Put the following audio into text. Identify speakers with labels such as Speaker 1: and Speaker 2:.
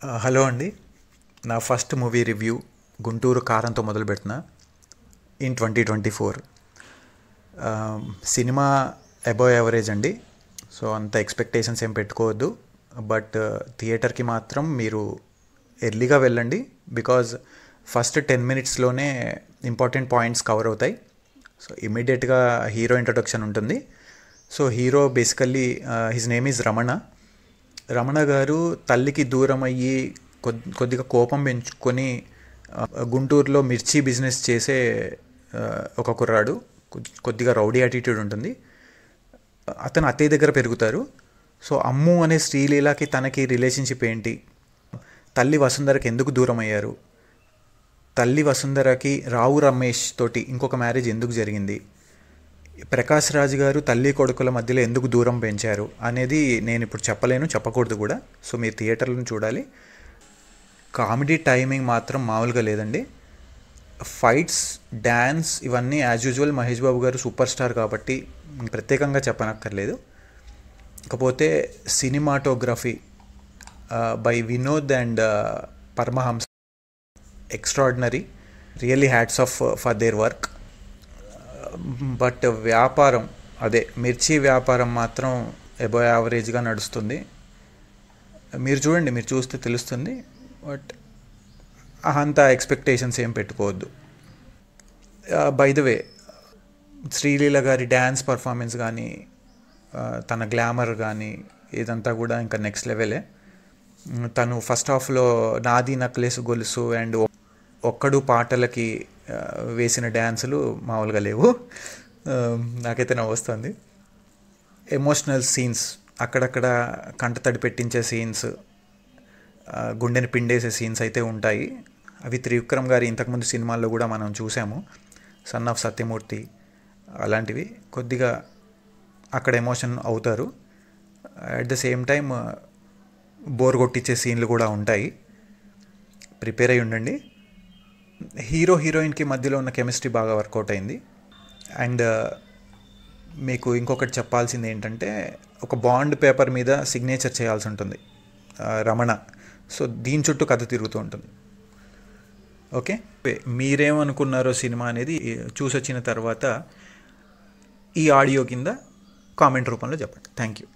Speaker 1: Hello అండి. నా first movie review Guntur కారంతో మొదలు పెడుతున్నా. ఇన్ 2024 సినిమా అబవ్ యావరేజ్ అండి. సో అంత ఎక్స్పెక్టేషన్స్ ఏం పెట్టుకోవద్దు. బట్ థియేటర్కి మాత్రం మీరు ఎర్లీగా వెళ్ళండి. బికాజ్ ఫస్ట్ 10 మినిట్స్లోనే ఇంపార్టెంట్ పాయింట్స్ కవర్ అవుతాయి. సో ఇమ్మీడియట్గా హీరో ఇంట్రొడక్షన్ ఉంటుంది. So hero basically his name is Ramana. Ramana garu తల్లికి దూరం అయ్యి కొద్దిగా కోపం పెంచుకొని గుంటూరులో మిర్చి బిజినెస్ చేసే ఒక కుర్రాడు. కొద్దిగా రౌడీ యాటిట్యూడ్ ఉంటుంది. అతను అత్తయ్య దగ్గర పెరుగుతారు. సో అమ్ము అనే శ్రీలీలకి తనకి రిలేషన్షిప్ ఏంటి, తల్లి వసుంధరకి ఎందుకు దూరం అయ్యారు, తల్లి వసుంధరకి రావు రమేష్ తోటి ఇంకొక మ్యారేజ్ ఎందుకు జరిగింది, ప్రకాష్ రాజ్ గారు తల్లి కొడుకుల మధ్యలో ఎందుకు దూరం పెంచారు అనేది నేను ఇప్పుడు చెప్పలేను, చెప్పకూడదు కూడా. సో మీరు థియేటర్లను చూడాలి. కామెడీ టైమింగ్ మాత్రం మామూలుగా లేదండి. ఫైట్స్, డ్యాన్స్ ఇవన్నీ as usual Mahesh Babu garu super star కాబట్టి ప్రత్యేకంగా చెప్పనక్కర్లేదు. ఇకపోతే cinematography by Vinod and Paramahamsa extraordinary. Really hats off for their work. But వ్యాపారం, అదే మిర్చి వ్యాపారం మాత్రం అబవ్ యావరేజ్గా నడుస్తుంది. మీరు చూడండి, మీరు చూస్తే తెలుస్తుంది. బట్ అంత ఎక్స్పెక్టేషన్స్ ఏం పెట్టుకోవద్దు. బై ద వే, శ్రీలీల గారి డ్యాన్స్ పర్ఫార్మెన్స్ కానీ తన గ్లామర్ కానీ ఇదంతా కూడా ఇంకా నెక్స్ట్ లెవెలే. తను ఫస్ట్ హాఫ్లో నాది నక్లెస్ గొలుసు అండ్ ఒక్కడు పాటలకి వేసిన డ్యాన్సులు మామూలుగా లేవు. నాకైతే నవ్వు వస్తుంది. ఎమోషనల్ సీన్స్, అక్కడక్కడ కంటతడి పెట్టించే సీన్స్, గుండెని పిండేసే సీన్స్ అయితే ఉంటాయి. అవి త్రివిక్రమ్ గారి ఇంతకుముందు సినిమాల్లో కూడా మనం చూసాము. సన్ ఆఫ్ సత్యమూర్తి అలాంటివి కొద్దిగా అక్కడ ఎమోషన్ అవుతారు. At the same time bore కొట్టించే సీన్లు కూడా ఉంటాయి. ప్రిపేర్ అయి ఉండండి. హీరో హీరోయిన్కి మధ్యలో ఉన్న కెమిస్ట్రీ బాగా వర్కౌట్ అయింది. అండ్ మీకు ఇంకొకటి చెప్పాల్సింది ఏంటంటే, ఒక బాండ్ పేపర్ మీద సిగ్నేచర్ చేయాల్సి ఉంటుంది రమణ. సో దీని చుట్టూ కథ తిరుగుతూ ఉంటుంది. ఓకే, మీరేమనుకున్నారో సినిమా అనేది చూసొచ్చిన తర్వాత ఈ ఆడియో కింద కామెంట్ రూపంలో చెప్పండి. Thank you.